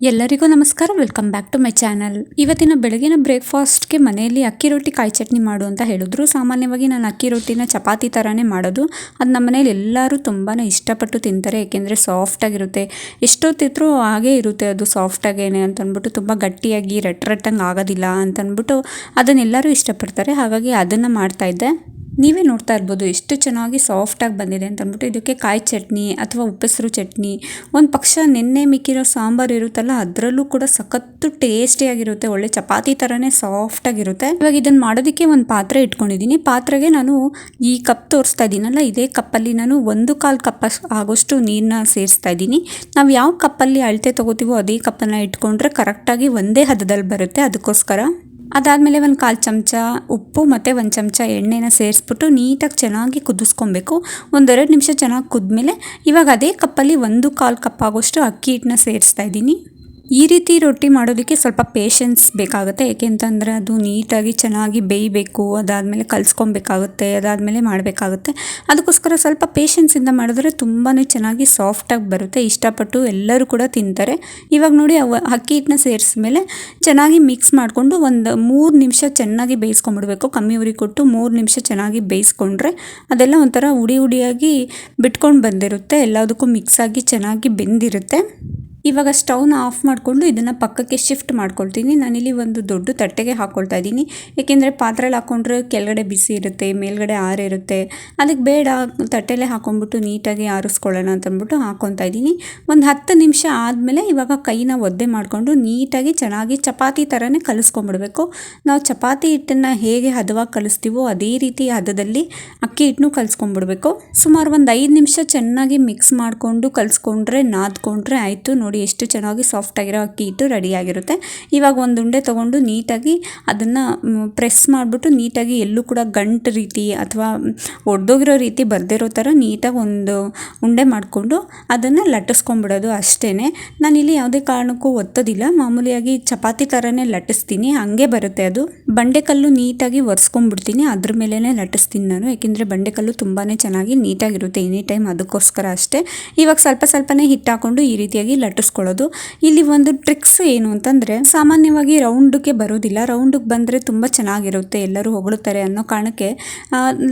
ಎಲ್ಲರಿಗೂ ನಮಸ್ಕಾರ, welcome back to my channel. ಇವತ್ತಿನ ಬೆಳಗಿನ ಬ್ರೇಕ್ಫಾಸ್ಟ್ಗೆ ಮನೆಯಲ್ಲಿ ಅಕ್ಕಿ ರೊಟ್ಟಿ ಕಾಯಿ ಚಟ್ನಿ ಮಾಡು ಅಂತ ಹೇಳಿದ್ರು. ಸಾಮಾನ್ಯವಾಗಿ ನಾನು ಅಕ್ಕಿ ರೊಟ್ಟಿನ ಚಪಾತಿ ಥರನೇ ಮಾಡೋದು. ಅದು ನಮ್ಮ ಮನೇಲಿ ಎಲ್ಲರೂ ತುಂಬಾ ಇಷ್ಟಪಟ್ಟು ತಿಂತಾರೆ, ಏಕೆಂದರೆ ಸಾಫ್ಟಾಗಿರುತ್ತೆ. ಎಷ್ಟೊತ್ತಿದ್ರೂ ಹಾಗೇ ಇರುತ್ತೆ ಅದು ಸಾಫ್ಟಾಗೇನೆ ಅಂತಂದ್ಬಿಟ್ಟು, ತುಂಬ ಗಟ್ಟಿಯಾಗಿ ರಟ್ಟಂಗೆ ಆಗೋದಿಲ್ಲ ಅಂತಂದ್ಬಿಟ್ಟು ಅದನ್ನೆಲ್ಲರೂ ಇಷ್ಟಪಡ್ತಾರೆ. ಹಾಗಾಗಿ ಅದನ್ನು ಮಾಡ್ತಾಯಿದ್ದೆ. ನೀವೇ ನೋಡ್ತಾ ಇರ್ಬೋದು ಎಷ್ಟು ಚೆನ್ನಾಗಿ ಸಾಫ್ಟಾಗಿ ಬಂದಿದೆ ಅಂತ ಅಂದ್ಬಿಟ್ಟು. ಇದಕ್ಕೆ ಕಾಯಿ ಚಟ್ನಿ ಅಥವಾ ಉಪ್ಪೆಸರು ಚಟ್ನಿ, ಒಂದು ಪಕ್ಷ ನೆನ್ನೆ ಮಿಕ್ಕಿರೋ ಸಾಂಬಾರು ಇರುತ್ತಲ್ಲ ಅದರಲ್ಲೂ ಕೂಡ ಸಖತ್ತು ಟೇಸ್ಟಿಯಾಗಿರುತ್ತೆ. ಒಳ್ಳೆ ಚಪಾತಿ ಥರನೇ ಸಾಫ್ಟಾಗಿರುತ್ತೆ. ಇವಾಗ ಇದನ್ನು ಮಾಡೋದಕ್ಕೆ ಒಂದು ಪಾತ್ರೆ ಇಟ್ಕೊಂಡಿದ್ದೀನಿ. ಪಾತ್ರೆಗೆ ನಾನು ಈ ಕಪ್ ತೋರಿಸ್ತಾ ಇದ್ದೀನಲ್ಲ, ಇದೇ ಕಪ್ಪಲ್ಲಿ ನಾನು 1/4 ಕಪ್ ಆಗೋಷ್ಟು ನೀರನ್ನ ಸೇರಿಸ್ತಾ ಇದ್ದೀನಿ. ನಾವು ಯಾವ ಕಪ್ಪಲ್ಲಿ ಅಳತೆ ತೊಗೋತೀವೋ ಅದೇ ಕಪ್ಪನ್ನು ಇಟ್ಕೊಂಡ್ರೆ ಕರೆಕ್ಟಾಗಿ ಒಂದೇ ಹದದಲ್ಲಿ ಬರುತ್ತೆ. ಅದಕ್ಕೋಸ್ಕರ ಅದಾದಮೇಲೆ 1/4 ಚಮಚ ಉಪ್ಪು ಮತ್ತು 1 ಚಮಚ ಎಣ್ಣೆನ ಸೇರಿಸ್ಬಿಟ್ಟು ನೀಟಾಗಿ ಚೆನ್ನಾಗಿ ಕುದಿಸ್ಕೊಬೇಕು. 1-2 ನಿಮಿಷ ಚೆನ್ನಾಗಿ ಕುದ್ಮೇಲೆ ಇವಾಗ ಅದೇ ಕಪ್ಪಲ್ಲಿ 1/4 ಕಪ್ ಆಗೋಷ್ಟು ಅಕ್ಕಿ ಹಿಟ್ಟನ್ನ ಸೇರಿಸ್ತಾ ಇದ್ದೀನಿ. ಈ ರೀತಿ ರೊಟ್ಟಿ ಮಾಡೋದಕ್ಕೆ ಸ್ವಲ್ಪ ಪೇಷನ್ಸ್ ಬೇಕಾಗುತ್ತೆ, ಏಕೆಂತಂದರೆ ಅದು ನೀಟಾಗಿ ಚೆನ್ನಾಗಿ ಬೇಯಬೇಕು. ಅದಾದಮೇಲೆ ಕಲಿಸ್ಕೊಬೇಕಾಗುತ್ತೆ, ಅದಾದಮೇಲೆ ಮಾಡಬೇಕಾಗುತ್ತೆ. ಅದಕ್ಕೋಸ್ಕರ ಸ್ವಲ್ಪ ಪೇಷನ್ಸಿಂದ ಮಾಡಿದ್ರೆ ತುಂಬಾ ಚೆನ್ನಾಗಿ ಸಾಫ್ಟಾಗಿ ಬರುತ್ತೆ. ಇಷ್ಟಪಟ್ಟು ಎಲ್ಲರೂ ಕೂಡ ತಿಂತಾರೆ. ಇವಾಗ ನೋಡಿ ಅಕ್ಕಿ ಹಿಟ್ಟನ್ನ ಸೇರಿಸ್ಮೇಲೆ ಚೆನ್ನಾಗಿ ಮಿಕ್ಸ್ ಮಾಡಿಕೊಂಡು ಒಂದು 3 ನಿಮಿಷ ಚೆನ್ನಾಗಿ ಬೇಯಿಸ್ಕೊಂಡ್ಬಿಡ್ಬೇಕು. ಕಮ್ಮಿ ಉರಿ ಕೊಟ್ಟು 3 ನಿಮಿಷ ಚೆನ್ನಾಗಿ ಬೇಯಿಸ್ಕೊಂಡ್ರೆ ಅದೆಲ್ಲ ಒಂಥರ ಉಡಿಯಾಗಿ ಬಿಟ್ಕೊಂಡು ಬಂದಿರುತ್ತೆ. ಎಲ್ಲದಕ್ಕೂ ಮಿಕ್ಸಾಗಿ ಚೆನ್ನಾಗಿ ಬೆಂದಿರುತ್ತೆ. ಇವಾಗ ಸ್ಟವ್ನ ಆಫ್ ಮಾಡಿಕೊಂಡು ಇದನ್ನು ಪಕ್ಕಕ್ಕೆ ಶಿಫ್ಟ್ ಮಾಡ್ಕೊಳ್ತೀನಿ. ನಾನಿಲ್ಲಿ ಒಂದು ದೊಡ್ಡ ತಟ್ಟೆಗೆ ಹಾಕ್ಕೊಳ್ತಾ ಇದ್ದೀನಿ, ಏಕೆಂದರೆ ಪಾತ್ರೆಯಲ್ಲಿ ಹಾಕ್ಕೊಂಡ್ರೆ ಕೆಳಗಡೆ ಬಿಸಿ ಇರುತ್ತೆ, ಮೇಲ್ಗಡೆ ಆರಿರುತ್ತೆ. ಅದಕ್ಕೆ ಬೇಡ, ತಟ್ಟೆಲೆ ಹಾಕ್ಕೊಂಡ್ಬಿಟ್ಟು ನೀಟಾಗಿ ಆರಿಸ್ಕೊಳ್ಳೋಣ ಅಂತಂದ್ಬಿಟ್ಟು ಹಾಕ್ಕೊತಾ ಇದ್ದೀನಿ. ಒಂದು 10 ನಿಮಿಷ ಆದಮೇಲೆ ಇವಾಗ ಕೈನ ಒದ್ದೆ ಮಾಡಿಕೊಂಡು ನೀಟಾಗಿ ಚೆನ್ನಾಗಿ ಚಪಾತಿ ಥರನೇ ಕಲಿಸ್ಕೊಂಡ್ಬಿಡ್ಬೇಕು. ನಾವು ಚಪಾತಿ ಹಿಟ್ಟನ್ನು ಹೇಗೆ ಹದವಾಗಿ ಕಲಿಸ್ತೀವೋ ಅದೇ ರೀತಿ ಹದದಲ್ಲಿ ಅಕ್ಕಿ ಹಿಟ್ಟನ್ನು ಕಲಿಸ್ಕೊಂಡ್ಬಿಡ್ಬೇಕು. ಸುಮಾರು ಒಂದು 5 ನಿಮಿಷ ಚೆನ್ನಾಗಿ ಮಿಕ್ಸ್ ಮಾಡಿಕೊಂಡು ಕಲಿಸ್ಕೊಂಡ್ರೆ ನಾದ್ಕೊಂಡ್ರೆ ಆಯಿತು. ನೋಡಿ ಎಷ್ಟು ಚೆನ್ನಾಗಿ ಸಾಫ್ಟಾಗಿರೋ ಅಕ್ಕಿ ಹಿಟ್ಟು ರೆಡಿಯಾಗಿರುತ್ತೆ. ಇವಾಗ ಒಂದು ಉಂಡೆ ತೊಗೊಂಡು ನೀಟಾಗಿ ಅದನ್ನು ಪ್ರೆಸ್ ಮಾಡಿಬಿಟ್ಟು ನೀಟಾಗಿ ಎಲ್ಲೂ ಕೂಡ ಗಂಟು ರೀತಿ ಅಥವಾ ಒಡೆದೋಗಿರೋ ರೀತಿ ಬರ್ದಿರೋ ಥರ ನೀಟಾಗಿ ಒಂದು ಉಂಡೆ ಮಾಡಿಕೊಂಡು ಅದನ್ನು ಲಟ್ಟಿಸ್ಕೊಂಡ್ಬಿಡೋದು ಅಷ್ಟೇ. ನಾನಿಲ್ಲಿ ಯಾವುದೇ ಕಾರಣಕ್ಕೂ ಒತ್ತೋದಿಲ್ಲ, ಮಾಮೂಲಿಯಾಗಿ ಚಪಾತಿ ಥರನೇ ಲಟ್ಟಿಸ್ತೀನಿ, ಹಂಗೆ ಬರುತ್ತೆ ಅದು. ಬಂಡೆಕಲ್ಲು ನೀಟಾಗಿ ಒರೆಸ್ಕೊಂಡ್ಬಿಡ್ತೀನಿ, ಅದ್ರ ಮೇಲೇ ಲಟ್ಟಿಸ್ತೀನಿ ನಾನು, ಏಕೆಂದರೆ ಬಂಡೆಕಲ್ಲು ತುಂಬಾ ಚೆನ್ನಾಗಿ ನೀಟಾಗಿರುತ್ತೆ ಎನಿ ಟೈಮ್, ಅದಕ್ಕೋಸ್ಕರ ಅಷ್ಟೇ. ಇವಾಗ ಸ್ವಲ್ಪನೇ ಹಿಟ್ಟು ಹಾಕ್ಕೊಂಡು ಈ ರೀತಿಯಾಗಿ ಲಟ್ಟಿಸ್ಕೊಳ್ಳೋದು. ಇಲ್ಲಿ ಒಂದು ಟ್ರಿಕ್ಸ್ ಏನು ಅಂತಂದರೆ, ಸಾಮಾನ್ಯವಾಗಿ ರೌಂಡಕ್ಕೆ ಬರೋದಿಲ್ಲ, ರೌಂಡಿಗೆ ಬಂದರೆ ತುಂಬ ಚೆನ್ನಾಗಿರುತ್ತೆ, ಎಲ್ಲರೂ ಹೊಗಳುತ್ತಾರೆ ಅನ್ನೋ ಕಾರಣಕ್ಕೆ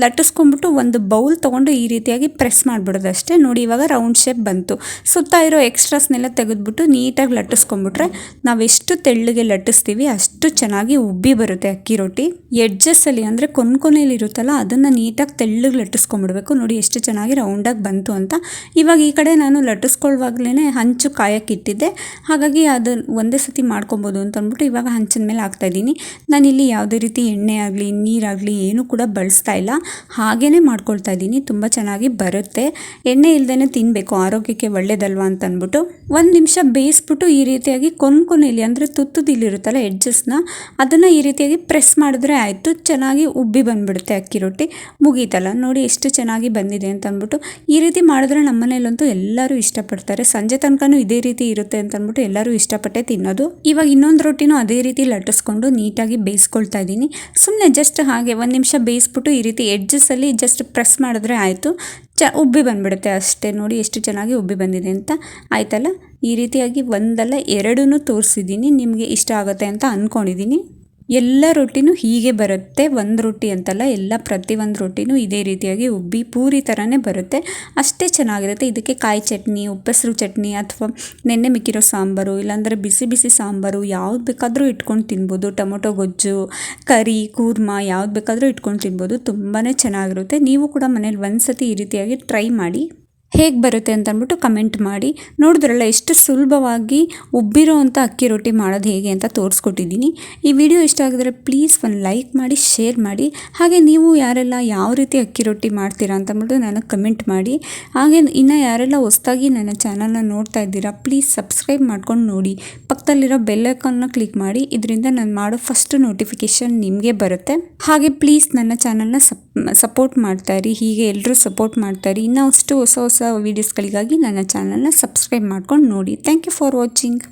ಲಟ್ಟಿಸ್ಕೊಂಡ್ಬಿಟ್ಟು ಒಂದು ಬೌಲ್ ತೊಗೊಂಡು ಈ ರೀತಿಯಾಗಿ ಪ್ರೆಸ್ ಮಾಡಿಬಿಡೋದು ಅಷ್ಟೇ. ನೋಡಿ ಇವಾಗ ರೌಂಡ್ ಶೇಪ್ ಬಂತು. ಸುತ್ತ ಇರೋ ಎಕ್ಸ್ಟ್ರಾಸ್ನೆಲ್ಲ ತೆಗೆದುಬಿಟ್ಟು ನೀಟಾಗಿ ಲಟ್ಟಿಸ್ಕೊಂಡ್ಬಿಟ್ರೆ ನಾವೆಷ್ಟು ತೆಳ್ಳಗೆ ಲಟ್ಟಿಸ್ತೀವಿ ಅಷ್ಟು ಚೆನ್ನಾಗಿ ಉಬ್ಬಿ ಬರುತ್ತೆ ಅಕ್ಕಿ ರೊಟ್ಟಿ. ಎಡ್ಜಸ್ಸಲ್ಲಿ ಅಂದರೆ ಕೊನೆಯಲ್ಲಿ ಇರುತ್ತಲ್ಲ ಅದನ್ನು ನೀಟಾಗಿ ತೆಳ್ಳಗೆ ಲಟ್ಟಿಸ್ಕೊಂಡ್ಬಿಡ್ಬೇಕು. ನೋಡಿ ಎಷ್ಟು ಚೆನ್ನಾಗಿ ರೌಂಡಾಗಿ ಬಂತು ಅಂತ. ಇವಾಗ ಈ ಕಡೆ ನಾನು ಲಟ್ಟಿಸ್ಕೊಳ್ಳುವಾಗಲೇ ಹಂಚು ಕಾಯಕ್ಕೆ ಇಟ್ಟಿದ್ದೆ, ಹಾಗಾಗಿ ಅದು ಒಂದೇ ಸತಿ ಮಾಡ್ಕೊಬೋದು ಅಂತ ಅಂದ್ಬಿಟ್ಟು ಇವಾಗ ಹಂಚಿನ ಮೇಲೆ ಹಾಕ್ತಾಯಿದ್ದೀನಿ. ನಾನಿಲ್ಲಿ ಯಾವುದೇ ರೀತಿ ಎಣ್ಣೆ ಆಗಲಿ ನೀರಾಗಲಿ ಏನೂ ಕೂಡ ಬಳಸ್ತಾ ಇಲ್ಲ, ಹಾಗೇ ಮಾಡ್ಕೊಳ್ತಾ ಇದ್ದೀನಿ. ತುಂಬ ಚೆನ್ನಾಗಿ ಬರುತ್ತೆ. ಎಣ್ಣೆ ಇಲ್ಲದೇ ತಿನ್ನಬೇಕು, ಆರೋಗ್ಯಕ್ಕೆ ಒಳ್ಳೇದಲ್ವಾ ಅಂತ ಅಂದ್ಬಿಟ್ಟು 1 ನಿಮಿಷ ಬೇಯಿಸ್ಬಿಟ್ಟು ಈ ರೀತಿಯಾಗಿ ಕೊನೆಯಲ್ಲಿ ಅಂದರೆ ತುತ್ತುದಿಲ್ಲಿರುತ್ತಲ್ಲ ಎಡ್ಜಸ್ನ, ಅದನ್ನು ಈ ರೀತಿಯಾಗಿ ಪ್ರೆಸ್ ಮಾಡಿದ್ರೆ ಆಯಿತು, ಚೆನ್ನಾಗಿ ಉಬ್ಬಿ ಬಂದುಬಿಡುತ್ತೆ ಅಕ್ಕಿ ರೊಟ್ಟಿ. ಮುಗೀತಲ್ಲ, ನೋಡಿ ಎಷ್ಟು ಚೆನ್ನಾಗಿ ಬಂದಿದೆ ಅಂತ ಅಂದ್ಬಿಟ್ಟು. ಈ ರೀತಿ ಮಾಡಿದ್ರೆ ನಮ್ಮ ಮನೇಲಂತೂ ಎಲ್ಲರೂ ಇಷ್ಟಪಡ್ತಾರೆ. ಸಂಜೆ ತನಕನೂ ಇದೇ ರೀತಿ ಇರುತ್ತೆ ಅಂತ ಅಂದ್ಬಿಟ್ಟು ಎಲ್ಲರೂ ಇಷ್ಟಪಟ್ಟೆ ತಿನ್ನೋದು. ಇವಾಗ ಇನ್ನೊಂದು ರೊಟ್ಟಿನೂ ಅದೇ ರೀತಿ ಲಟ್ಟಿಸ್ಕೊಂಡು ನೀಟಾಗಿ ಬೇಯಿಸ್ಕೊಳ್ತಾ ಇದ್ದೀನಿ. ಸುಮ್ಮನೆ ಜಸ್ಟ್ ಹಾಗೆ 1 ನಿಮಿಷ ಬೇಯಿಸ್ಬಿಟ್ಟು ಈ ರೀತಿ ಎಡ್ಜಸ್ಸಲ್ಲಿ ಜಸ್ಟ್ ಪ್ರೆಸ್ ಮಾಡಿದ್ರೆ ಆಯಿತು, ಉಬ್ಬಿ ಬಂದುಬಿಡುತ್ತೆ ಅಷ್ಟೇ. ನೋಡಿ ಎಷ್ಟು ಚೆನ್ನಾಗಿ ಉಬ್ಬಿ ಬಂದಿದೆ ಅಂತ. ಆಯ್ತಲ್ಲ, ಈ ರೀತಿಯಾಗಿ ಒಂದಲ್ಲ 2 ತೋರಿಸಿದ್ದೀನಿ, ನಿಮಗೆ ಇಷ್ಟ ಆಗುತ್ತೆ ಅಂತ ಅಂದ್ಕೊಂಡಿದ್ದೀನಿ. ಎಲ್ಲ ರೊಟ್ಟಿನೂ ಹೀಗೆ ಬರುತ್ತೆ, ಒಂದು ರೊಟ್ಟಿ ಅಂತಲ್ಲ, ಪ್ರತಿಯೊಂದು ರೊಟ್ಟಿನೂ ಇದೇ ರೀತಿಯಾಗಿ ಉಬ್ಬಿ ಪೂರಿ ಥರನೇ ಬರುತ್ತೆ, ಅಷ್ಟೇ ಚೆನ್ನಾಗಿರುತ್ತೆ. ಇದಕ್ಕೆ ಕಾಯಿ ಚಟ್ನಿ, ಉಪ್ಪೆಸರು ಚಟ್ನಿ ಅಥವಾ ನೆನ್ನೆ ಮಿಕ್ಕಿರೋ ಸಾಂಬಾರು, ಇಲ್ಲಾಂದರೆ ಬಿಸಿ ಸಾಂಬಾರು ಯಾವ್ದು ಬೇಕಾದರೂ ಇಟ್ಕೊಂಡು ತಿನ್ಬೋದು. ಟೊಮೊಟೊ ಗೊಜ್ಜು, ಕರಿ, ಕೂರ್ಮಾ ಯಾವ್ದು ಬೇಕಾದರೂ ಇಟ್ಕೊಂಡು ತಿನ್ಬೋದು. ತುಂಬಾ ಚೆನ್ನಾಗಿರುತ್ತೆ. ನೀವು ಕೂಡ ಮನೇಲಿ ಒಂದ್ಸತಿ ಈ ರೀತಿಯಾಗಿ ಟ್ರೈ ಮಾಡಿ, ಹೇಗೆ ಬರುತ್ತೆ ಅಂತ ಅಂದ್ಬಿಟ್ಟು ಕಮೆಂಟ್ ಮಾಡಿ. ನೋಡಿದ್ರಲ್ಲ ಎಷ್ಟು ಸುಲಭವಾಗಿ ಉಬ್ಬಿರೋ ಅಂಥ ಅಕ್ಕಿ ರೊಟ್ಟಿ ಮಾಡೋದು ಹೇಗೆ ಅಂತ ತೋರಿಸ್ಕೊಟ್ಟಿದ್ದೀನಿ. ಈ ವಿಡಿಯೋ ಇಷ್ಟ ಆಗಿದ್ರೆ ಪ್ಲೀಸ್ ಒಂದು ಲೈಕ್ ಮಾಡಿ, ಶೇರ್ ಮಾಡಿ. ಹಾಗೆ ನೀವು ಯಾರೆಲ್ಲ ಯಾವ ರೀತಿ ಅಕ್ಕಿ ರೊಟ್ಟಿ ಮಾಡ್ತೀರಾ ಅಂತ ಅಂದ್ಬಿಟ್ಟು ನನಗೆ ಕಮೆಂಟ್ ಮಾಡಿ. ಹಾಗೆ ಇನ್ನು ಯಾರೆಲ್ಲ ಹೊಸದಾಗಿ ನನ್ನ ಚಾನಲ್ನ ನೋಡ್ತಾ ಇದ್ದೀರಾ ಪ್ಲೀಸ್ ಸಬ್ಸ್ಕ್ರೈಬ್ ಮಾಡ್ಕೊಂಡು ನೋಡಿ. ಪಕ್ಕದಲ್ಲಿರೋ ಬೆಲ್ ಐಕಾನ್ನ ಕ್ಲಿಕ್ ಮಾಡಿ, ಇದರಿಂದ ನಾನು ಮಾಡೋ ಫಸ್ಟ್ ನೋಟಿಫಿಕೇಷನ್ ನಿಮಗೆ ಬರುತ್ತೆ. ಹಾಗೆ ಪ್ಲೀಸ್ ನನ್ನ ಚಾನಲ್ನ ಸಪೋರ್ಟ್ ಮಾಡ್ತಾಯಿರಿ, ಹೀಗೆ ಎಲ್ಲರೂ ಸಪೋರ್ಟ್ ಮಾಡ್ತಾಯಿರಿ. ಇನ್ನೂ ಅಷ್ಟು ಹೊಸ ವೀಡಿಯೋಸ್ಗಳಿಗಾಗಿ ನನ್ನ ಚಾನಲ್ನ ಸಬ್ಸ್ಕ್ರೈಬ್ ಮಾಡ್ಕೊಂಡು ನೋಡಿ. Thank you for watching.